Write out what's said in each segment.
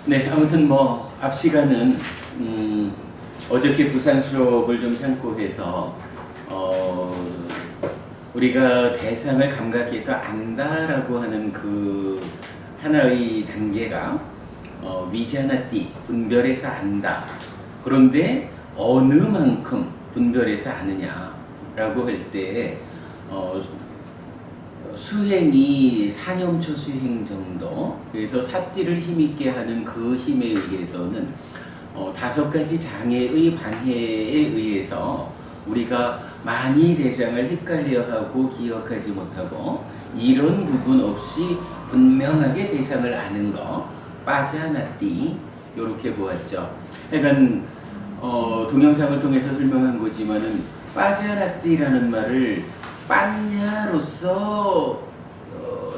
네, 아무튼 뭐 앞 시간은 어저께 부산 수업을 좀 참고해서 우리가 대상을 감각해서 안다라고 하는 그 하나의 단계가 위자나띠 분별해서 안다. 그런데 어느 만큼 분별해서 아느냐라고 할 때 수행이 4년초 수행 정도, 그래서 사띠를 힘있게 하는 그 힘에 의해서는 5가지 장애의 방해에 의해서 우리가 많이 대상을 헷갈려하고 기억하지 못하고 이런 부분 없이 분명하게 대상을 아는 거, 빠자나띠, 요렇게 보았죠. 그러니까 동영상을 통해서 설명한 거지만은 빠자나띠라는 말을 빤야로서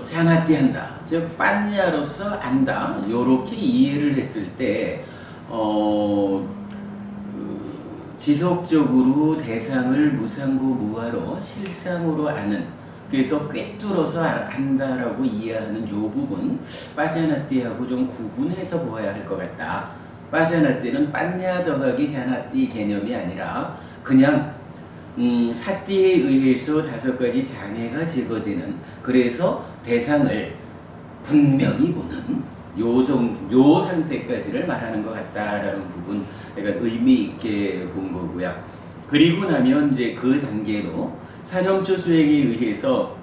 자나띠한다, 즉 빤야로서 안다, 요렇게 이해를 했을 때 지속적으로 대상을 무상고 무아로 실상으로 아는, 그래서 꿰뚫어서 안다라고 이해하는 요 부분, 빠자나띠하고 좀 구분해서 보아야 할 것 같다. 빠자나띠는 빤야 더하기 자나띠 개념이 아니라 그냥 사띠에 의해서 5가지 장애가 제거되는, 그래서 대상을 분명히 보는 요 상태까지를 말하는 것 같다라는 부분, 그러니까 의미 있게 본 거고요. 그리고 나면 이제 그 단계로 사념초 수행에 의해서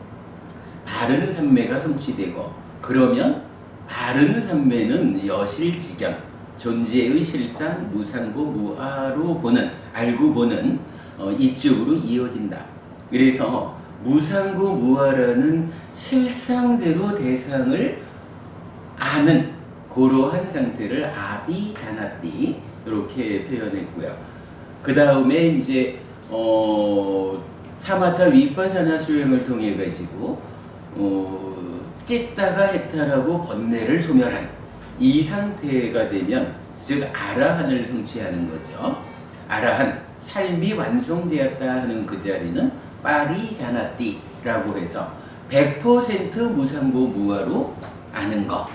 바른 삼매가 성취되고, 그러면 바른 삼매는 여실지경, 존재의 실상 무상고 무아로 보는, 알고 보는 이쪽으로 이어진다. 그래서 무상고 무아라는 실상대로 대상을 아는 그러한 상태를 아비자나띠 이렇게 표현했고요. 그 다음에 이제 사마타 위파사나 수행을 통해 가지고 찢다가 해탈하고 번뇌를 소멸한 이 상태가 되면, 즉 아라한을 성취하는 거죠. 아라한, 삶이 완성되었다 하는 그 자리는 파리자나띠라고 해서 100% 무상고 무아로 아는 것,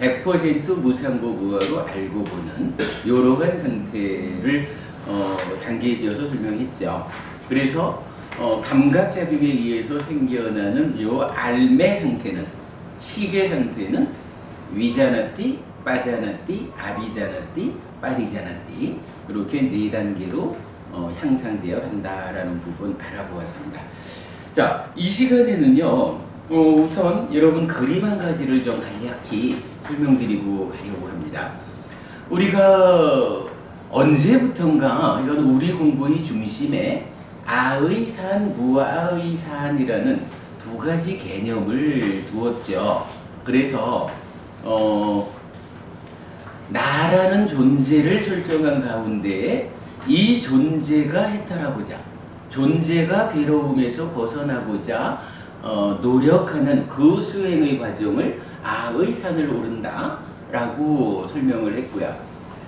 100% 무상고 무아로 알고 보는 요러한 상태를 단계지어서 설명했죠. 그래서 감각작용에 의해서 생겨나는 요 알매 상태는, 시계 상태는 위자나띠, 빠자나띠, 아비자나띠, 파리자나띠, 이렇게 4단계로 향상되어 간다라는 부분 알아보았습니다. 자, 이 시간에는요, 우선 여러분 그림 한 가지를 좀 간략히 설명드리고 가려고 합니다. 우리가 언제부턴가 이건 우리 공부의 중심에 아의 산, 무아의 산이라는 2가지 개념을 두었죠. 그래서 나라는 존재를 설정한 가운데 이 존재가 해탈하고자, 존재가 괴로움에서 벗어나고자 노력하는 그 수행의 과정을 아의 산을 오른다 라고 설명을 했고요.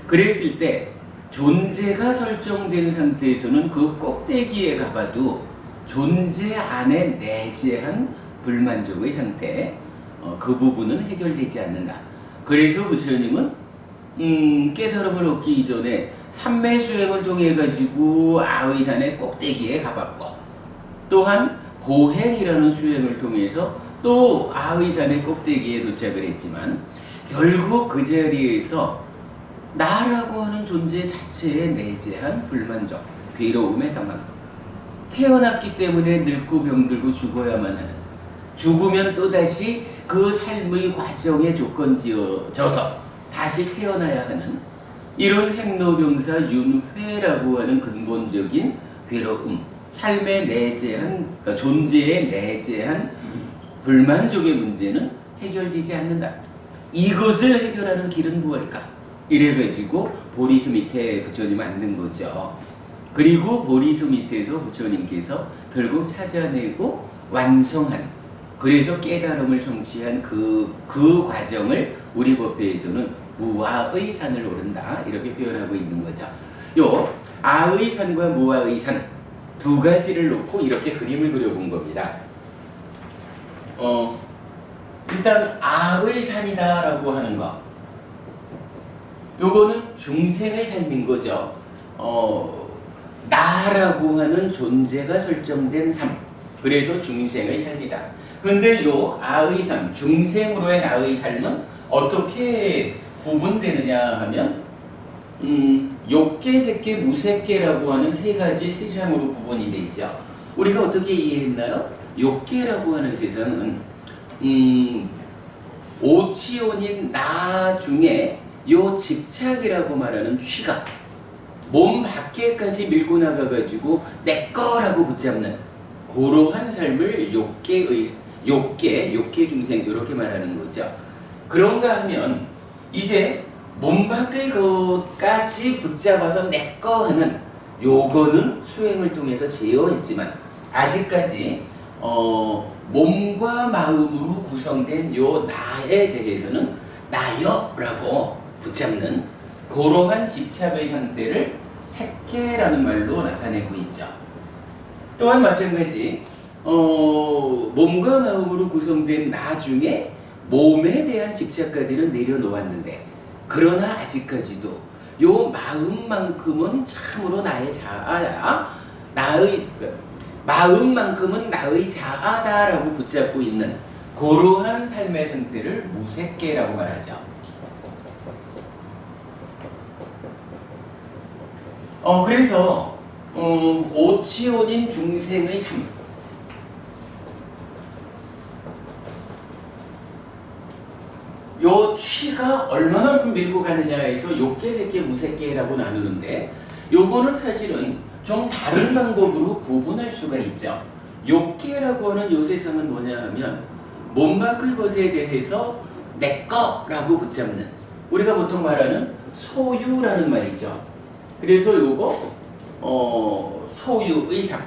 그랬을 때 존재가 설정된 상태에서는 그 꼭대기에 가봐도 존재 안에 내재한 불만족의 상태, 그 부분은 해결되지 않는다. 그래서 부처님은 깨달음을 얻기 이전에 삼매 수행을 통해 가지고 아의 산의 꼭대기에 가봤고, 또한 고행이라는 수행을 통해서 또 아의 산의 꼭대기에 도착을 했지만, 결국 그 자리에서 나라고 하는 존재 자체에 내재한 불만족, 괴로움의 상황, 태어났기 때문에 늙고 병들고 죽어야만 하는, 죽으면 또다시 그 삶의 과정에 조건지어져서 다시 태어나야 하는 이런 생로병사 윤회라고 하는 근본적인 괴로움, 삶에 내재한, 그러니까 존재에 내재한 불만족의 문제는 해결되지 않는다. 이것을 해결하는 길은 무엇일까? 이래가지고 보리수 밑에 부처님 앉는 거죠. 그리고 보리수 밑에서 부처님께서 결국 찾아내고 완성한, 그래서 깨달음을 성취한 그 과정을 우리 법회에서는 무아의 산을 오른다 이렇게 표현하고 있는 거죠. 요 아의 산과 무아의 산 2가지를 놓고 이렇게 그림을 그려본 겁니다. 일단 아의 산이다라고 하는 거, 요거는 중생의 삶인 거죠. 나라고 하는 존재가 설정된 삶. 그래서 중생의 삶이다. 그런데 요 아의 삶, 중생으로의 나의 삶은 어떻게 구분되느냐 하면 욕계, 색계, 무색계라고 하는 세 가지 세상으로 구분이 되어 있죠. 우리가 어떻게 이해했나요? 욕계라고 하는 세상은 오치온인 나 중에 요 집착이라고 말하는 취가 몸 밖에까지 밀고 나가가지고 내 거라고 붙잡는 그러한 삶을 욕계 중생 이렇게 말하는 거죠. 그런가 하면 이제 몸 밖의 것까지 붙잡아서 내 거 하는 요거는 수행을 통해서 제어했지만 아직까지 몸과 마음으로 구성된 요 나에 대해서는 나여라고 붙잡는 그러한 집착의 상태를 색계라는 말로 나타내고 있죠. 또한 마찬가지 몸과 마음으로 구성된 나 중에 몸에 대한 집착까지는 내려놓았는데 그러나 아직까지도 요 마음만큼은 참으로 나의 자아야 마음만큼은 나의 자아다라고 붙잡고 있는 그러한 삶의 상태를 무색계라고 말하죠. 그래서 오치온인 중생의 삶 요 취가 얼마만큼 밀고 가느냐에서 욕계, 색계, 무색계라고 나누는데 요거는 사실은 좀 다른 방법으로 구분할 수가 있죠. 욕계라고 하는 요 세상은 뭐냐 하면 몸 밖의 것에 대해서 내 거라고 붙잡는 우리가 보통 말하는 소유라는 말이죠. 그래서 요거 소유의 삶,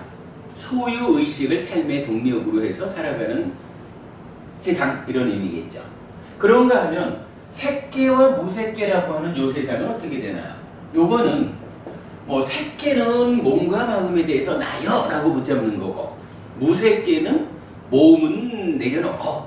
소유의식을 삶의 동력으로 해서 살아가는 세상 이런 의미겠죠. 그런가 하면 색계와 무색계라고 하는 요 세상은 어떻게 되나요? 요거는 색계는 몸과 마음에 대해서 나여라고 붙잡는 거고 무색계는 몸은 내려놓고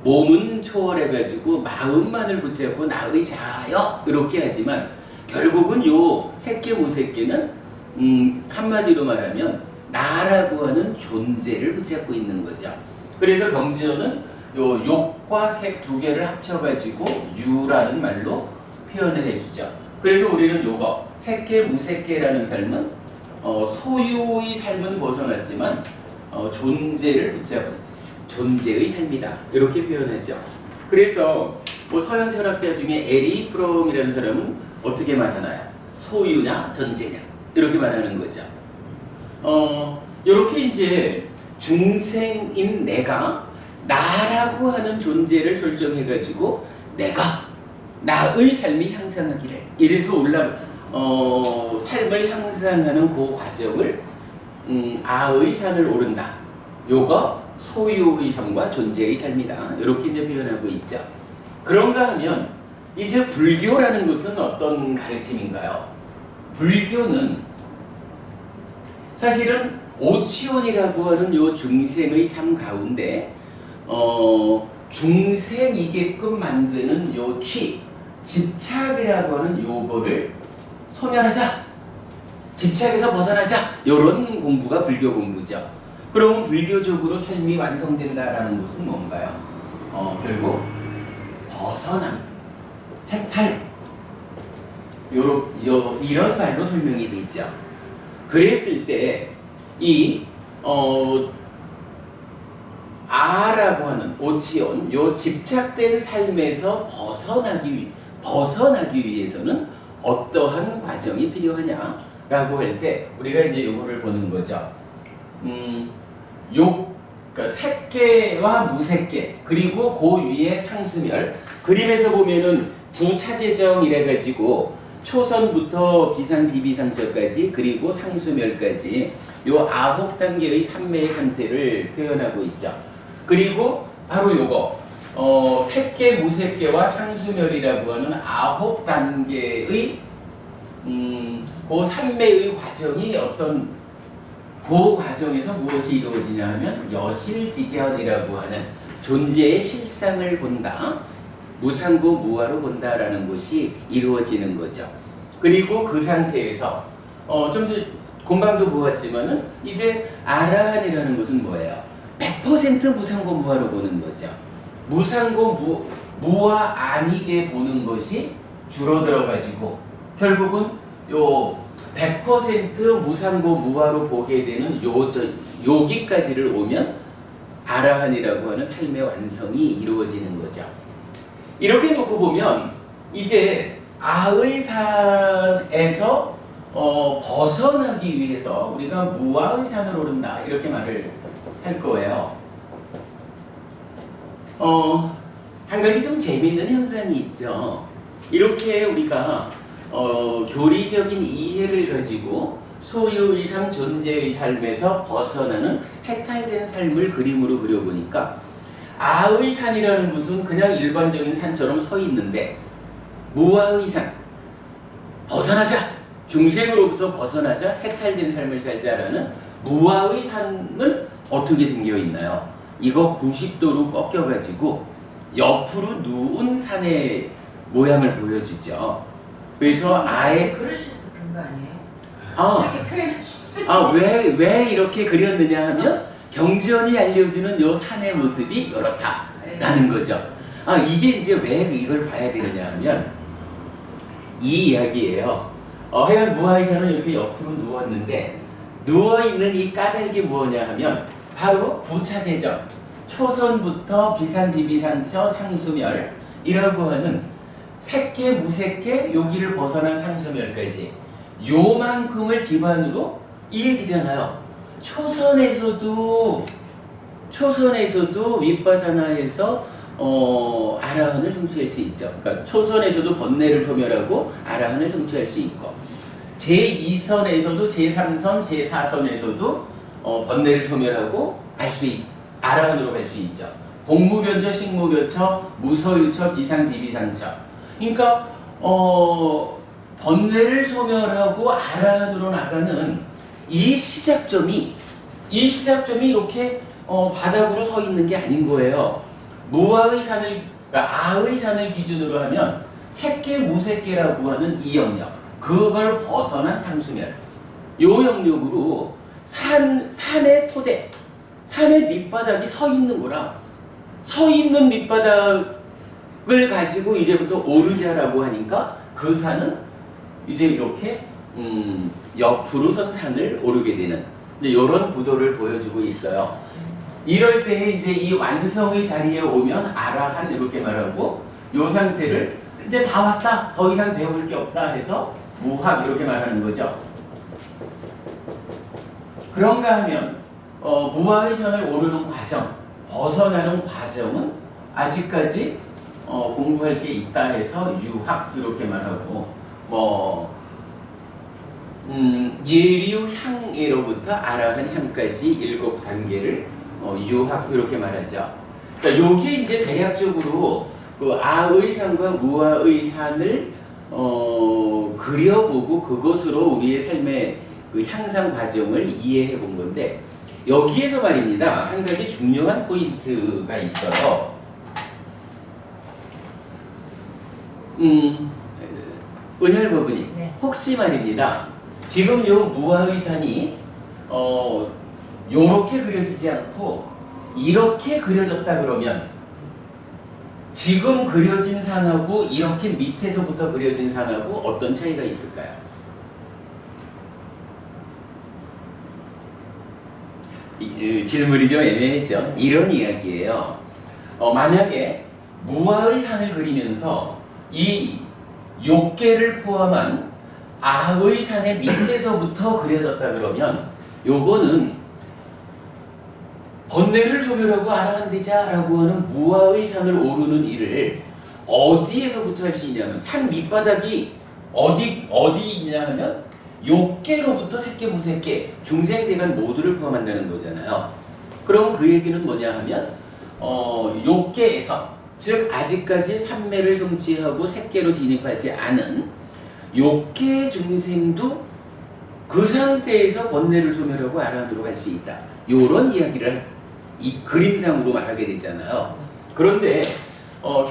몸은 초월해가지고 마음만을 붙잡고 나의 자여 이렇게 하지만 결국은 요 색계 무색계는 한마디로 말하면 나라고 하는 존재를 붙잡고 있는 거죠. 그래서 경지어는 요 욕과 색 두 개를 합쳐가지고 유라는 말로 표현을 해주죠. 그래서 우리는 요거 색계 무색계라는 삶은 소유의 삶은 벗어났지만 존재를 붙잡은 존재의 삶이다 이렇게 표현하죠. 그래서 서양 철학자 중에 에리 프롬이라는 사람은 어떻게 말하나요? 소유냐 존재냐 이렇게 말하는 거죠. 이렇게 이제 중생인 내가 나라고 하는 존재를 설정해가지고 내가 나의 삶이 향상하기를 이래서 삶을 향상하는 그 과정을 아의 산을 오른다. 요거 소유의 삶과 존재의 삶이다. 이렇게 이제 표현하고 있죠. 그런가 하면 이제 불교라는 것은 어떤 가르침인가요? 불교는 사실은 오치온이라고 하는 요 중생의 삶 가운데 중생이게끔 만드는 요 집착이라고 하는 요거를 소멸하자, 집착에서 벗어나자 요런 공부가 불교 공부죠. 그러면 불교적으로 삶이 완성된다라는 것은 뭔가요? 결국 벗어남, 해탈 이런 말로 설명이 되죠. 그랬을 때 이 아라고 하는 오치온 요 집착된 삶에서 벗어나기 위해서는 어떠한 과정이 필요하냐라고 할 때 우리가 이제 요거를 보는 거죠. 그러니까 색계와 무색계 그리고 그 위에 상수멸 그림에서 보면은 구차제정 이래가지고 초선부터 비상 비비상처까지 그리고 상수멸까지 요 9단계의 삼매의 상태를 표현하고 있죠. 그리고 바로 요거 색계 무색계와 상수멸이라고 하는 9단계의 그 삼매의 과정이 어떤 그 과정에서 무엇이 이루어지냐 하면 여실직연이라고 하는 존재의 실상을 본다. 무상고 무화로 본다라는 것이 이루어지는 거죠. 그리고 그 상태에서 좀 전 금방도 보았지만은 이제 아라한이라는 것은 뭐예요? 100% 무상고 무화로 보는 거죠. 무상고 무화 아니게 보는 것이 줄어들어 가지고 결국은 요 100% 무상고 무화로 보게 되는 여기까지를 오면 아라한이라고 하는 삶의 완성이 이루어지는 거죠. 이렇게 놓고 보면 이제 아의산에서 벗어나기 위해서 우리가 무아의산을 오른다 이렇게 말을 할 거예요. 한 가지 좀 재미있는 현상이 있죠. 이렇게 우리가 교리적인 이해를 가지고 소유의 삶, 존재의 삶에서 벗어나는 해탈된 삶을 그림으로 그려보니까 아의 산이라는 것은 그냥 일반적인 산처럼 서 있는데 무아의 산, 벗어나자! 중생으로부터 벗어나자 해탈된 삶을 살자라는 무아의 산은 어떻게 생겨 있나요? 이거 90도로 꺾여가지고 옆으로 누운 산의 모양을 보여주죠. 그래서 아예 그러셔서 그런 거 아니에요? 이렇게 표현하셨어요. 왜 이렇게 그렸느냐 하면 경전이 알려주는 요 산의 모습이 이렇다라는 거죠. 이게 이제 왜 이걸 봐야 되느냐 하면 이 이야기예요. 하여간 무아의산은 이렇게 옆으로 누웠는데 누워있는 이 까닭이 뭐냐 하면 바로 구차제전, 초선부터 비산비비상처 상수멸이라고 하는 색계 무색계 여기를 벗어난 상수멸까지 요만큼을 기반으로 이 얘기잖아요. 초선에서도 윗바사나에서 아라한을 성취할 수 있죠. 그러니까 초선에서도 번뇌를 소멸하고 아라한을 성취할 수 있고 제2선에서도 제3선, 제4선에서도 번뇌를 소멸하고 아라한으로 갈 수 있죠. 공무변처, 식무변처, 무서유처, 비상비비상처. 그러니까 번뇌를 소멸하고 아라한으로 나가는 이 시작점이 이렇게 바닥으로 서 있는 게 아닌 거예요. 무아의 산을, 그러니까 아의 산을 기준으로 하면 색계 무색계라고 하는 이 영역, 그걸 벗어난 상수멸, 요 영역으로 산의 토대, 산의 밑바닥이 서 있는 거라, 서 있는 밑바닥을 가지고 이제부터 오르자라고 하니까 그 산은 이제 이렇게 옆으로 선 산을 오르게 되는 이런 구도를 보여주고 있어요. 이럴 때 이제 이 완성의 자리에 오면 아라한 이렇게 말하고 이 상태를 이제 다 왔다, 더 이상 배울 게 없다 해서 무학 이렇게 말하는 거죠. 그런가 하면 무아의 선을 오르는 과정, 벗어나는 과정은 아직까지 공부할 게 있다 해서 유학 이렇게 말하고 예류향에로부터 아라한 향까지 7단계를 유학 이렇게 말하죠. 자, 요게 이제 대략적으로 그 아의산과 무아의산을 그려보고 그것으로 우리의 삶의 그 향상 과정을 이해해 본 건데 여기에서 말입니다. 한 가지 중요한 포인트가 있어요. 은혈부부님, 네. 혹시 말입니다. 지금 요 무아의산이 요렇게 그려지지 않고 이렇게 그려졌다 그러면 지금 그려진 산하고 이렇게 밑에서부터 그려진 산하고 어떤 차이가 있을까요? 질문이 좀 애매하죠. 이런 이야기예요. 만약에 무아의 산을 그리면서 이 욕계를 포함한 아의 산의 밑에서부터 그려졌다 그러면 요거는 번뇌를 소멸하고 아라한 되자라고 하는 무아의 산을 오르는 일을 어디에서부터 할 수 있냐면 산 밑바닥이 어디 있냐 하면 욕계로부터 색계 무색계 중생세간 모두를 포함한다는 거잖아요. 그럼 그 얘기는 뭐냐 하면 욕계에서 즉 아직까지 삼매를 성취하고 색계로 진입하지 않은 욕계 중생도 그 상태에서 번뇌를 소멸하고 아라한으로 갈 수 있다. 요런 이야기를 이 그림상으로 말하게 되잖아요. 그런데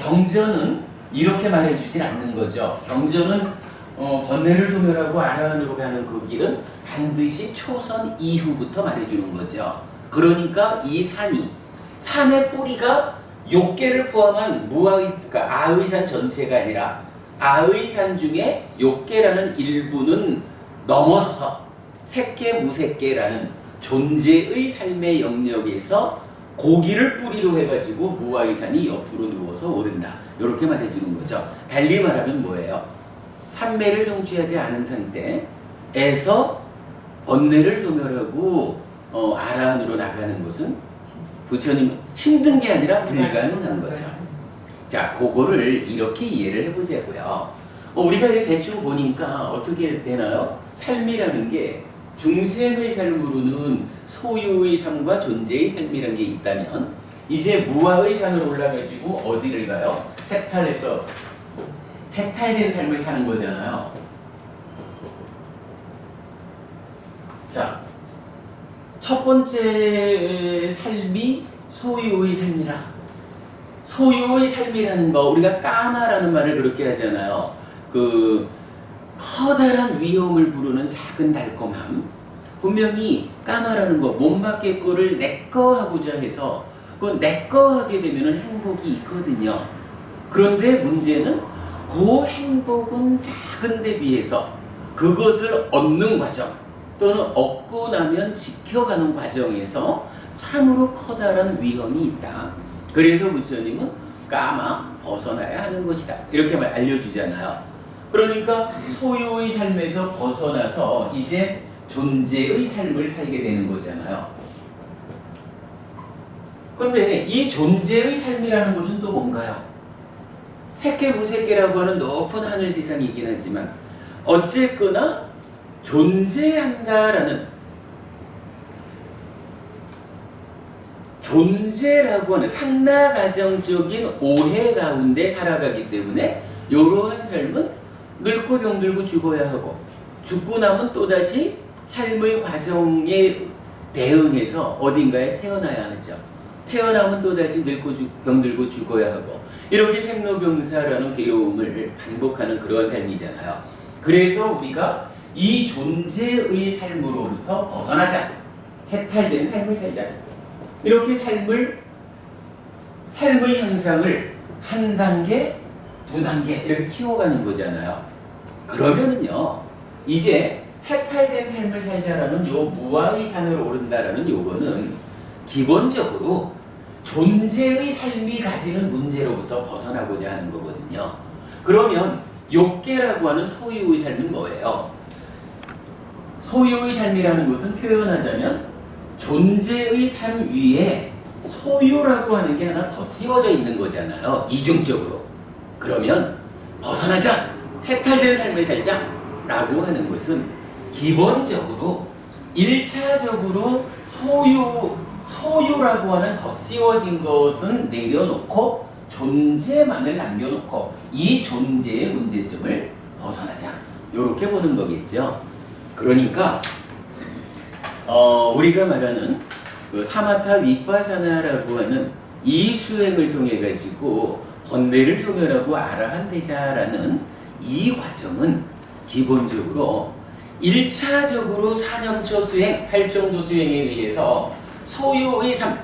경전은 이렇게 말해주질 않는 거죠. 경전은 번뇌를 소멸하고 아라한으로 가는 그 길은 반드시 초선 이후부터 말해주는 거죠. 그러니까 이 산의 뿌리가 욕계를 포함한 그러니까 아의산 전체가 아니라 아의산 중에 욕계라는 일부는 넘어서서 색계 무색계라는 존재의 삶의 영역에서 고기를 뿌리로 해가지고 무아의산이 옆으로 누워서 오른다. 이렇게 말해주는 거죠. 달리 말하면 뭐예요? 삼매를 성취하지 않은 상태에서 번뇌를 소멸하고 아라한으로 나가는 것은 부처님 힘든 게 아니라 불가능한 거죠. 자, 그거를 이렇게 이해를 해보자고요. 우리가 이렇게 대충 보니까 어떻게 되나요? 삶이라는 게 중생의 삶으로는 소유의 삶과 존재의 삶이라는 게 있다면 이제 무아의 산으로 올라가지고 어디를 가요? 해탈된 삶을 사는 거잖아요. 자, 첫 번째 삶이 소유의 삶이라. 소유의 삶이라는 거 우리가 까마라는 말을 그렇게 하잖아요. 그 커다란 위험을 부르는 작은 달콤함. 분명히 까마라는 거 몸밖의 거를 내꺼 하고자 해서 그 내꺼 하게 되면 행복이 있거든요. 그런데 문제는 그 행복은 작은데 비해서 그것을 얻는 과정 또는 얻고 나면 지켜가는 과정에서 참으로 커다란 위험이 있다. 그래서 부처님은 까마 벗어나야 하는 것이다. 이렇게 알려주잖아요. 그러니까 소유의 삶에서 벗어나서 이제 존재의 삶을 살게 되는 거잖아요. 그런데 이 존재의 삶이라는 것은 또 뭔가요? 색계 무색계라고 하는 높은 하늘 세상이긴 하지만 어쨌거나 존재한다라는 존재라고 하는 상나가정적인 오해 가운데 살아가기 때문에 이러한 삶은 늙고 병들고 죽어야 하고 죽고 나면 또다시 삶의 과정에 대응해서 어딘가에 태어나야 하죠. 태어나면 또다시 늙고 병들고 죽어야 하고 이렇게 생로병사라는 괴로움을 반복하는 그런 삶이잖아요. 그래서 우리가 이 존재의 삶으로부터 벗어나자. 해탈된 삶을 살자. 이렇게 삶의 향상을 한 단계, 두 단계 이렇게 키워가는 거잖아요. 그러면은요, 이제 해탈된 삶을 살자라는 요 무아의 산을 오른다라는 요거는 기본적으로 존재의 삶이 가지는 문제로부터 벗어나고자 하는 거거든요. 그러면 욕계라고 하는 소유의 삶은 뭐예요? 소유의 삶이라는 것은 표현하자면 존재의 삶 위에 소유라고 하는 게 하나 더 씌워져 있는 거잖아요. 이중적으로. 그러면 벗어나자! 해탈된 삶을 살자! 라고 하는 것은 기본적으로 1차적으로 소유라고 하는 더 씌워진 것은 내려놓고 존재만을 남겨놓고 이 존재의 문제점을 벗어나자. 이렇게 보는 거겠죠. 그러니까 우리가 말하는 그 사마타 위파사나라고 하는 이 수행을 통해 가지고 번뇌를 소멸하고 아라한 되자라는 이 과정은 기본적으로 1차적으로 사념처 수행, 팔정도 수행에 의해서 소유의 삶,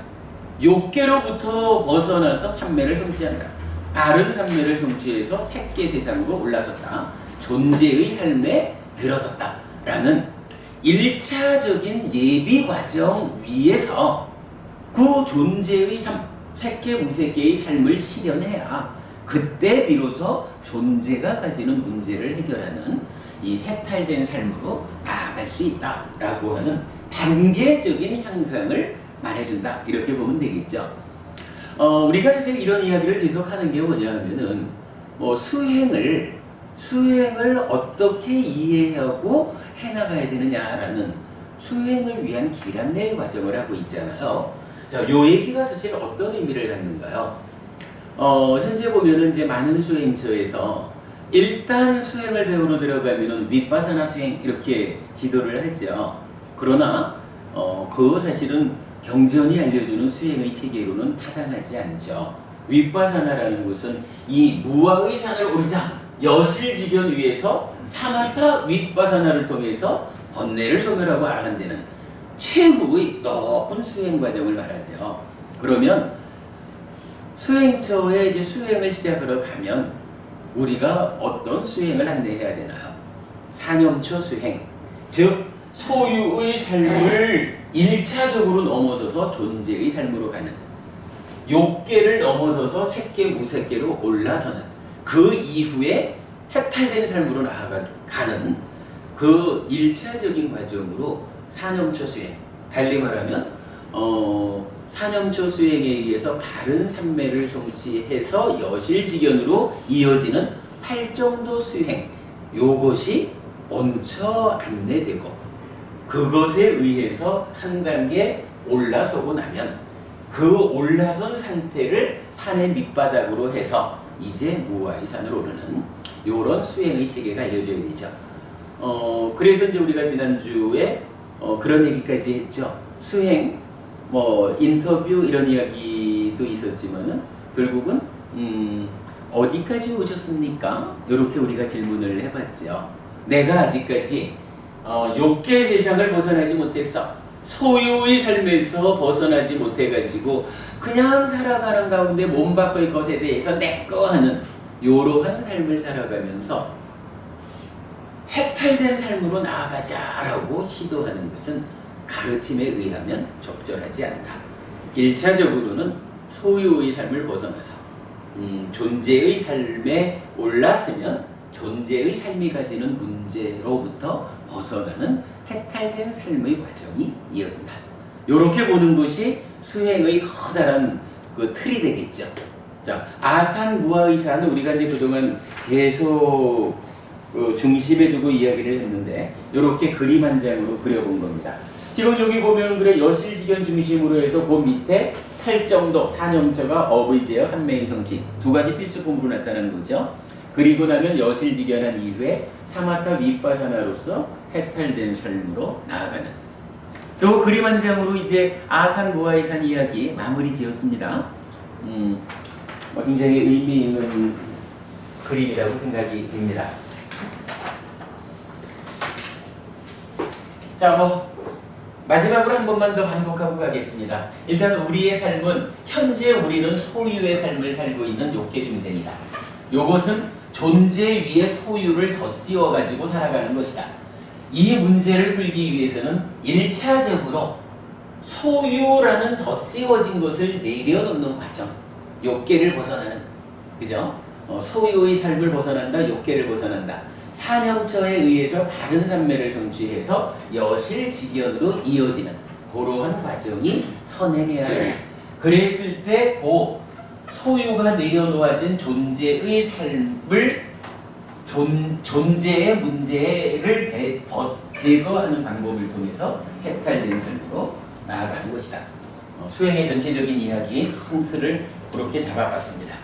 욕계로부터 벗어나서 삼매를 성취한다. 바른 삼매를 성취해서 색계 세상으로 올라섰다. 존재의 삶에 들어섰다. 라는 1차적인 예비 과정 위에서 그 존재의 삶, 색계 무색계의 삶을 실현해야 그때 비로소 존재가 가지는 문제를 해결하는 이 해탈된 삶으로 나아갈 수 있다라고 하는 단계적인 향상을 말해준다. 이렇게 보면 되겠죠. 우리가 사실 이런 이야기를 계속하는 게 뭐냐 하면은 수행을 어떻게 이해하고 해나가야 되느냐라는 수행을 위한 길 안내의 과정을 하고 있잖아요. 자, 요 얘기가 사실 어떤 의미를 갖는가요? 현재 보면은 이제 많은 수행처에서 일단 수행을 배우러 들어가면은 윗바사나 수행 이렇게 지도를 하죠. 그러나 그거 사실은 경전이 알려주는 수행의 체계로는 타당하지 않죠. 윗바사나라는 것은 이 무아의 산을 오르자 여실지견 위에서 사마타 윗바사나를 통해서 번뇌를 소멸하고 아라한다는 최후의 높은 수행 과정을 말하죠. 그러면 수행처에 이제 수행을 시작하러 가면 우리가 어떤 수행을 안내해야 되나요? 사념처 수행, 즉 소유의 삶을 1차적으로 넘어서서 존재의 삶으로 가는, 욕계를 넘어서서 색계 무색계로 올라서는, 그 이후에 해탈된 삶으로 나아가는 그 1차적인 과정으로 사념처 수행, 달리 말하면 사념처 수행에 의해서 바른 삼매를 성취해서 여실지견으로 이어지는 팔정도 수행, 요것이 먼저 안내되고 그것에 의해서 한 단계 올라서고 나면 그 올라선 상태를 산의 밑바닥으로 해서 이제 무아의 산을 오르는 요런 수행의 체계가 알려져야 되죠. 그래서 이제 우리가 지난주에 그런 얘기까지 했죠. 수행, 인터뷰 이런 이야기도 있었지만은 결국은 어디까지 오셨습니까? 이렇게 우리가 질문을 해봤죠. 내가 아직까지 욕계 세상을 벗어나지 못했어. 소유의 삶에서 벗어나지 못해가지고 그냥 살아가는 가운데 몸 밖의 것에 대해서 내꺼 하는 요러한 삶을 살아가면서 해탈된 삶으로 나아가자라고 시도하는 것은 가르침에 의하면 적절하지 않다. 1차적으로는 소유의 삶을 벗어나서 존재의 삶에 올랐으면 존재의 삶이 가지는 문제로부터 벗어나는 해탈된 삶의 과정이 이어진다. 이렇게 보는 것이 수행의 커다란 그 틀이 되겠죠. 자, 아산 무아의 산은 우리가 이제 그동안 계속 중심에 두고 이야기를 했는데 이렇게 그림 한 장으로 그려본 겁니다. 지금 여기 보면 그래 여실지견 중심으로 해서 그 밑에 탈정도, 사념처가 어의제어, 삼매의 성취 두 가지 필수품으로 나타나는 거죠. 그리고 나면 여실지견한 이후에 사마타 윗바사나로서 해탈된 삶으로 나아가는 요 그림 한 장으로 이제 아산 무아의 산 이야기 마무리 지었습니다. 굉장히 의미 있는 그림이라고 생각이 듭니다. 자, 마지막으로 한 번만 더 반복하고 가겠습니다. 일단 우리의 삶은 현재 우리는 소유의 삶을 살고 있는 욕계 중생이다. 요것은 존재 위에 소유를 덧씌워가지고 살아가는 것이다. 이 문제를 풀기 위해서는 1차적으로 소유라는 덧씌워진 것을 내려놓는 과정, 욕계를 벗어나는, 그죠? 소유의 삶을 벗어난다, 욕계를 벗어난다. 사념처에 의해서 바른 삼매를 성취해서 여실지견으로 이어지는 그러한 과정이 선행해야 한다. 그랬을 때 그 소유가 내려놓아진 존재의 삶을 존재의 문제를 제거하는 방법을 통해서 해탈된 삶으로 나아가는 것이다. 수행의 전체적인 이야기 큰 틀을 그렇게 잡아봤습니다.